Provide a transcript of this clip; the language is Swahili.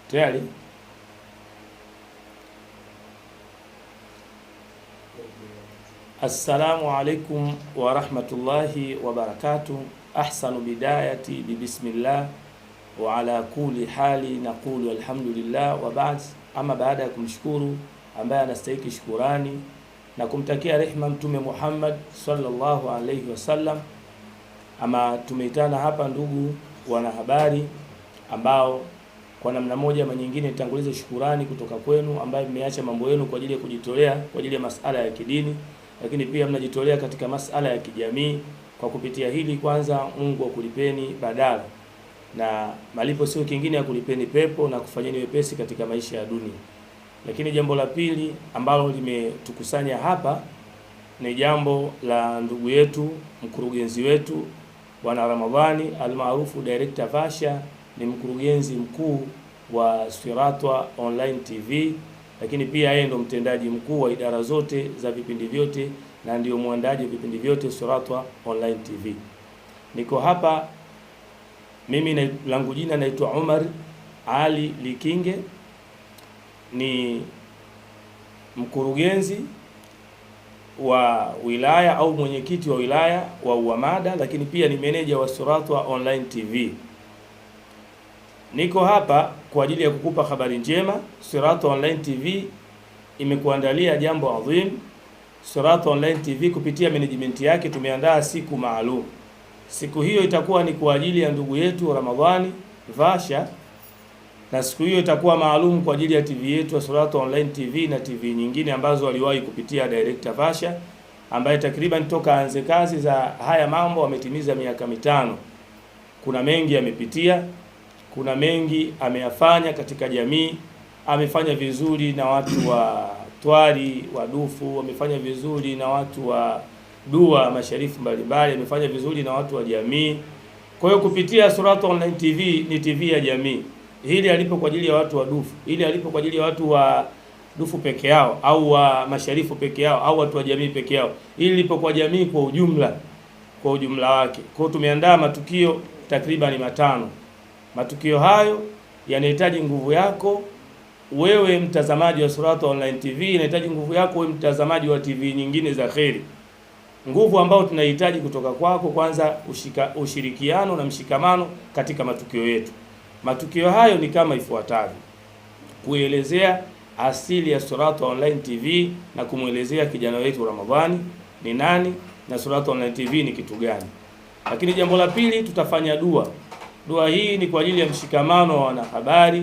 Tayari? Assalamu alaikum wa rahmatullahi wa barakatuh. Ahsanu bidayati bismillah wa ala kulli hali naqulu alhamdulillah wa ba'd. Ama baada ya kumshukuru ambaye anastahili shukurani na kumtakia rehma Mtume Muhammad sallallahu alayhi wasallam, ama tumeitana hapa ndugu wanahabari ambao kwa namna moja ama nyingine nitanguliza shukurani kutoka kwenu ambaye mmeacha mambo yenu kwa ajili ya kujitolea kwa ajili ya masala ya kidini, lakini pia mnajitolea katika masala ya kijamii. Kwa kupitia hili, kwanza Mungu akulipeni badala, na malipo sio kingine ya kulipeni pepo na kufanyeni wepesi katika maisha ya dunia. Lakini jambo la pili ambalo limetukusanya hapa ni jambo la ndugu yetu mkurugenzi wetu Bwana Ramadhani almaarufu Director Vasha. Ni mkurugenzi mkuu wa Siratwa Online TV, lakini pia yeye ndo mtendaji mkuu wa idara zote za vipindi vyote na ndio mwandaji wa vipindi vyote Siratwa Online TV. Niko hapa mimi langu jina naitwa Umar Ali Likinge, ni mkurugenzi wa wilaya au mwenyekiti wa wilaya wa Uhamada, lakini pia ni meneja wa Siratwa Online TV. Niko hapa kwa ajili ya kukupa habari njema. Siratwa Online TV imekuandalia jambo adhim. Siratwa Online TV kupitia management yake tumeandaa siku maalum. Siku hiyo itakuwa ni kwa ajili ya ndugu yetu Ramadhani Vasha, na siku hiyo itakuwa maalum kwa ajili ya TV yetu Siratwa Online TV na TV nyingine ambazo waliwahi kupitia Director Vasha, ambaye takriban toka anze kazi za haya mambo ametimiza miaka 5. Kuna mengi amepitia, kuna mengi ameyafanya katika jamii. Amefanya vizuri na watu wa Twari, wa Dufu, amefanya vizuri na watu wa Dua masharifu mbalimbali, amefanya vizuri na watu wa jamii. Kwa hiyo kupitia Siratwa Online TV ni TV ya jamii. Hili alipo kwa ajili ya watu wa Dufu, hili alipo kwa ajili ya watu wa Dufu peke yao au wa masharifu peke yao au watu wa jamii peke yao. Hili lipo kwa jamii kwa ujumla wake. Kwa hiyo tumeandaa matukio takriban 5. Matukio hayo yanahitaji nguvu yako wewe mtazamaji wa Siratwa Online TV, inahitaji nguvu yako wewe mtazamaji wa TV nyingine za kheri. Nguvu ambayo tunahitaji kutoka kwako, kwanza ushirikiano na mshikamano katika matukio yetu. Matukio hayo ni kama ifuatavyo: kuelezea asili ya Siratwa Online TV na kumuelezea kijana wetu Ramadhani ni nani na Siratwa Online TV ni kitu gani. Lakini jambo la pili, tutafanya dua. Dua hii ni kwa ajili ya mshikamano wa wanahabari